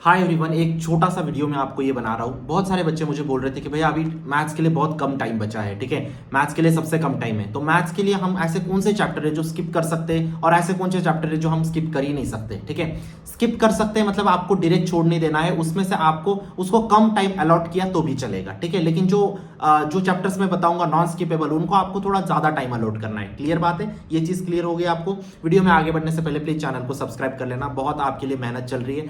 Hi everyone, एक छोटा सा वीडियो मैं आपको ये बना रहा हूँ। बहुत सारे बच्चे मुझे बोल रहे थे कि भैया अभी मैथ्स के लिए बहुत कम टाइम बचा है। ठीक है, मैथ्स के लिए सबसे कम टाइम है, तो मैथ्स के लिए हम ऐसे कौन से चैप्टर है जो स्किप कर सकते हैं और ऐसे कौन से चैप्टर है जो हम स्किप कर ही नहीं सकते। ठीक है, स्किप कर सकते हैं मतलब आपको डायरेक्ट छोड़ नहीं देना है, उसमें से आपको उसको कम टाइम अलॉट किया तो भी चलेगा। ठीक है, लेकिन जो चैप्टर्स मैं बताऊंगा नॉन स्किपेबल, उनको आपको थोड़ा ज्यादा टाइम अलॉट करना है। क्लियर बात है, ये चीज क्लियर हो गई आपको। वीडियो में आगे बढ़ने से पहले प्लीज चैनल को सब्सक्राइब कर लेना, बहुत आपके लिए मेहनत चल रही है,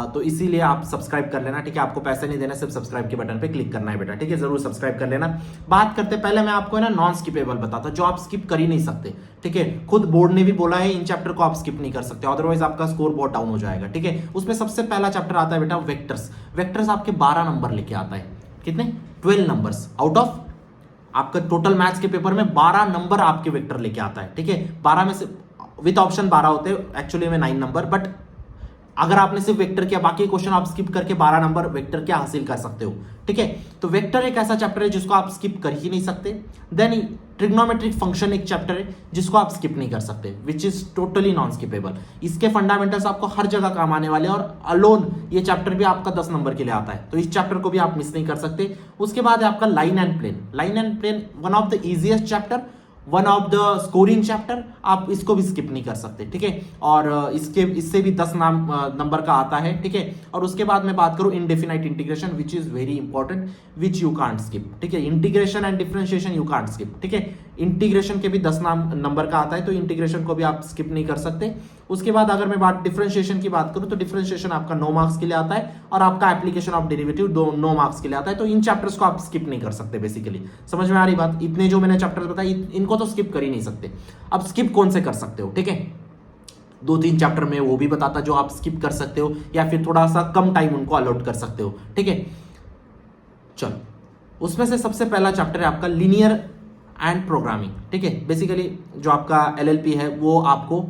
तो इसीलिए आप सब्सक्राइब कर लेना। ठीक है, आपको पैसे नहीं देना, सिर्फ सब्सक्राइब के बटन पे क्लिक करना है बेटा। ठीक है, जरूर सब्सक्राइब कर लेना। बात करते पहले मैं आपको है ना नॉन स्किपेबल बताता, जो आप स्किप कर ही नहीं सकते। ठीक है, खुद बोर्ड ने भी बोला है इन चैप्टर को आप स्किप नहीं कर सकते, अदरवाइज आपका स्कोर बहुत डाउन हो जाएगा। ठीक है, उसमें सबसे पहला चैप्टर आता है बेटा वेक्टर्स। वेक्टर्स आपके 12 नंबर लेके आता है। कितने? 12 नंबर्स आउट ऑफ आपका टोटल मैथ्स के पेपर में 12 नंबर आपके वेक्टर लेके आता है। ठीक है, 12 में से विद ऑप्शन 12 होते हैं, एक्चुअली में 9 नंबर, बट अगर आपने सिर्फ वेक्टर किया, बाकी क्वेश्चन आप स्किप करके 12 नंबर वेक्टर के हासिल कर सकते हो। ठीक है, तो वेक्टर एक ऐसा चैप्टर है जिसको आप स्किप कर ही नहीं सकते। देन ट्रिग्नोमेट्रिक फंक्शन एक चैप्टर है जिसको आप स्किप नहीं कर सकते, which is totally non skippable. इसके फंडामेंटल्स आपको हर जगह काम आने वाले हैं, और अलोन ये चैप्टर भी आपका 10 नंबर के लिए आता है, तो इस चैप्टर को भी आप मिस नहीं कर सकते। उसके बाद है आपका line and plane. Line and plane one of the easiest chapter, one of the scoring chapter, आप इसको भी स्किप नहीं कर सकते। ठीक है, और इससे भी 10 नंबर का आता है। ठीक है, और उसके बाद मैं बात करूं indefinite integration, which is very important, which you can't skip. ठीक है, integration and differentiation you can't skip. ठीक है, इंटीग्रेशन के भी 10 नंबर का आता है, तो इंटीग्रेशन को भी आप स्किप नहीं कर सकते। उसके बाद अगर मैं डिफरेंशिएशन की बात करूं, तो डिफरेंशिएशन आपका 9 मार्क्स के लिए आता है, और आपका एप्लीकेशन ऑफ डेरिवेटिव 9 मार्क्स के लिए आता है। तो इन चैप्टर्स को आप स्किप नहीं कर सकते। बेसिकली समझ में आ रही बात? इतने जो मैंने चैप्टर्स बताए इनको तो स्किप कर ही नहीं सकते। अब स्किप कौन से कर सकते हो? ठीक है, 2-3 चैप्टर में वो भी बताता जो आप स्किप कर सकते हो, या फिर थोड़ा सा कम टाइम उनको अलॉट कर सकते हो। ठीक है, चलो उसमें से सबसे पहला चैप्टर है आपका लीनियर एंड प्रोग्रामिंग। ठीक है, बेसिकली जो आपका एलएलपी है वो आपको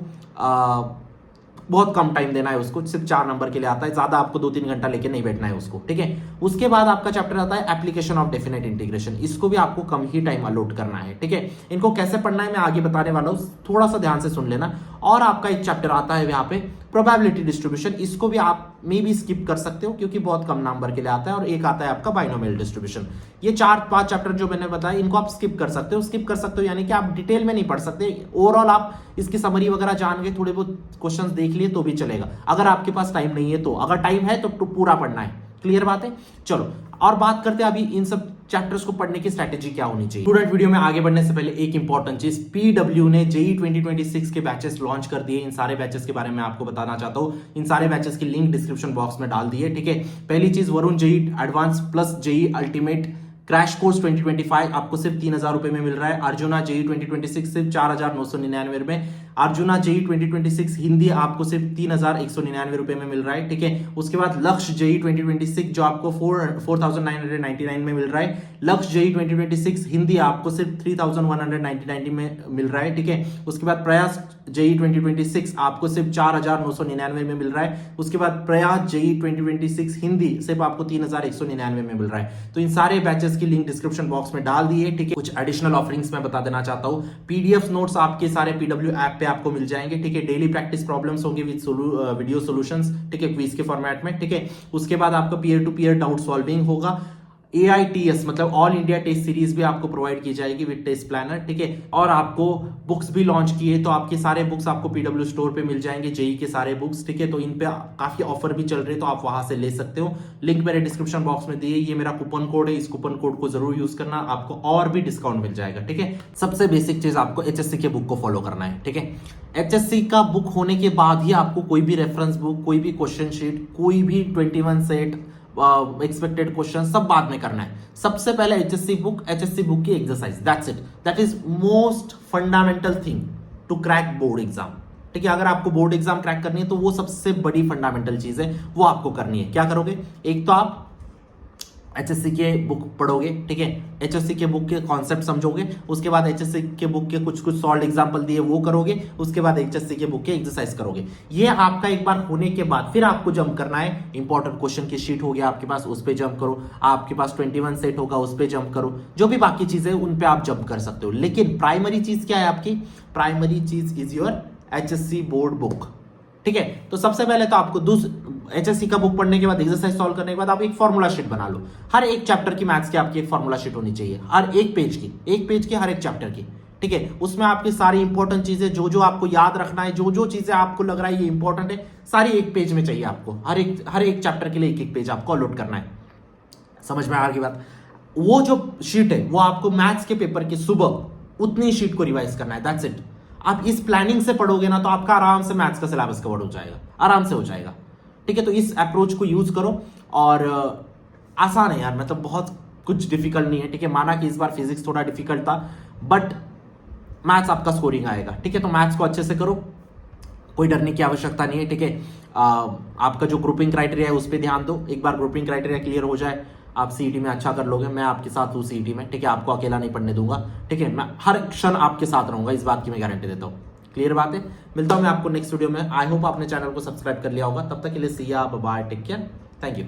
बहुत कम टाइम देना है उसको, सिर्फ 4 नंबर के लिए आता है, ज्यादा आपको 2-3 घंटा लेके नहीं बैठना है उसको। ठीक है, उसके बाद आपका चैप्टर आता है एप्लीकेशन ऑफ डेफिनेट इंटीग्रेशन। इसको भी आपको कम ही टाइम अलॉट करना है। ठीक है, इनको कैसे पढ़ना है मैं आगे बताने वाला हूं, थोड़ा सा ध्यान से सुन लेना। और आपका एक चैप्टर आता है यहाँ पे प्रोबेबिलिटी डिस्ट्रीब्यूशन, इसको भी आप मे भी स्किप कर सकते हो क्योंकि बहुत कम नंबर के लिए आता है। और एक आता है आपका बाइनोमियल डिस्ट्रीब्यूशन। ये 4-5 चैप्टर जो मैंने बताया इनको आप स्किप कर सकते हो। स्किप कर सकते हो यानी कि आप डिटेल में नहीं पढ़ सकते, ओवरऑल आप इसकी समरी वगैरह जान के थोड़े बहुत क्वेश्चंस देख लिए तो भी चलेगा, अगर आपके पास टाइम नहीं है तो। अगर टाइम है तो पूरा पढ़ना है। क्लियर बात है? चलो और बात करते हैं अभी इन सब चैप्टर्स को पढ़ने की स्ट्रैटेजी क्या होनी चाहिए। स्टूडेंट, वीडियो में आगे बढ़ने से पहले एक इंपॉर्टेंट चीज, पीडब्ल्यू ने जेई 2026 के बैचेस लॉन्च कर दिए। इन सारे बैचेस के बारे में आपको बताना चाहता हूं। इन सारे बैचेस की लिंक डिस्क्रिप्शन बॉक्स में डाल दी है। ठीक है, पहली चीज Varun JEE advance plus JEE ultimate crash course 2025 आपको सिर्फ 3,000 रुपए में मिल रहा है। अर्जुना जेई 2026 सिर्फ 4,999 में। अर्जुना जेई 2026 हिंदी आपको सिर्फ 3,199 रुपए में मिल रहा है। ठीक है, उसके बाद लक्ष्य जेई 2026 जो आपको 4,999 में मिल रहा है। लक्ष्य जेई 2026 हिंदी आपको सिर्फ 3,199 में मिल रहा है। ठीक है, उसके बाद प्रयास जेई 2026 आपको सिर्फ 4,999 में मिल रहा है। उसके बाद प्रयास जेई 2026 हिंदी सिर्फ आपको 3,199 में मिल रहा है। तो इन सारे बैचेस की लिंक डिस्क्रिप्शन बॉक्स में डाल दी है। ठीक है, कुछ एडिशनल ऑफरिंग्स मैं बता देना चाहता हूं। पीडीएफ नोट्स आपके सारे पीडब्ल्यू ऐप पे आपको मिल जाएंगे। ठीक है, डेली प्रैक्टिस प्रॉब्लम्स होंगे विद वीडियो सॉल्यूशंस। ठीक है, क्विज के फॉर्मेट में। ठीक है, उसके बाद आपका peer to peer doubt solving होगा। AITS मतलब ऑल इंडिया टेस्ट सीरीज भी आपको प्रोवाइड की जाएगी विद टेस्ट प्लानर। ठीक है, और आपको बुक्स भी लॉन्च किए, तो आपके सारे बुक्स आपको पीडब्ल्यू स्टोर पे मिल जाएंगे, जेई के सारे बुक्स। ठीक है, तो इन पे काफी ऑफर भी चल रहे हैं, तो आप वहां से ले सकते हो। लिंक मेरे डिस्क्रिप्शन बॉक्स में दिए, ये मेरा कूपन कोड है, इस कूपन कोड को जरूर यूज करना, आपको और भी डिस्काउंट मिल जाएगा। ठीक है, सबसे बेसिक चीज आपको HSC के बुक को फॉलो करना है। ठीक है, HSC का बुक होने के बाद ही आपको कोई भी रेफरेंस बुक, कोई भी क्वेश्चन शीट, कोई भी 21 सेट एक्सपेक्टेड क्वेश्चन सब बाद में करना है। सबसे पहले HSC बुक की exercise, that's it, that is most fundamental thing to crack board exam. ठीक है, अगर आपको बोर्ड एग्जाम क्रैक करनी है तो वो सबसे बड़ी फंडामेंटल चीज है, वो आपको करनी है। क्या करोगे? एक तो आप HSC के बुक पढ़ोगे। ठीक है, HSC के बुक के कॉन्सेप्ट समझोगे। उसके बाद HSC के बुक के कुछ सॉल्व एग्जांपल दिए वो करोगे। उसके बाद HSC के बुक के एक्सरसाइज करोगे। ये आपका एक बार होने के बाद फिर आपको जंप करना है। इंपॉर्टेंट क्वेश्चन की शीट होगी आपके पास, उस पर जंप करो। आपके पास 21 सेट होगा, उस पर जंप करो। जो भी बाकी चीजें उन पे आप जंप कर सकते हो, लेकिन प्राइमरी चीज क्या है आपकी? प्राइमरी चीज is your HSC board book. ठीक है, तो सबसे पहले तो आपको HSC का बुक पढ़ने के बाद, एक्सरसाइज सॉल्व करने के बाद आप एक फॉर्मूला शीट बना लो। हर एक चैप्टर की मैथ्स की आपकी एक फॉर्मूला शीट होनी चाहिए, हर एक पेज की हर एक चैप्टर की, ठीक है। उसमें आपकी सारी इंपॉर्टेंट चीजें, जो जो आपको याद रखना है, जो जो चीजें आपको लग रहा है ये इंपॉर्टेंट है, सारी एक पेज में चाहिए आपको। हर एक चैप्टर के लिए एक एक पेज आपको अलॉट करना है। समझ में आ रही बात? वो जो शीट है वो आपको मैथ्स के पेपर की सुबह उतनी शीट को रिवाइज करना है, दैट्स इट। आप इस प्लानिंग से पढ़ोगे ना तो आपका आराम से मैथ्स का सिलेबस कवर हो जाएगा, आराम से हो जाएगा, ठीक है। तो इस अप्रोच को यूज करो और आसान है यार, मतलब बहुत कुछ डिफिकल्ट नहीं है, ठीक है। माना कि इस बार फिजिक्स थोड़ा डिफिकल्ट था, बट मैथ्स आपका स्कोरिंग आएगा, ठीक है। तो मैथ्स को अच्छे से करो, कोई डरने की आवश्यकता नहीं है, ठीक है। आपका जो ग्रुपिंग क्राइटेरिया है उस पर ध्यान दो। एक बार ग्रुपिंग क्राइटेरिया क्लियर हो जाए, आप सीईटी में अच्छा कर लोगे, मैं आपके साथ हूँ सीईटी में, ठीक है। आपको अकेला नहीं पढ़ने दूंगा, ठीक है। मैं हर क्षण आपके साथ रहूंगा, इस बात की मैं गारंटी देता हूँ। क्लियर बात है? मिलता हूँ मैं आपको नेक्स्ट वीडियो में। आई होप आपने चैनल को सब्सक्राइब कर लिया होगा। तब तक के लिए see ya bye, take care, thank you.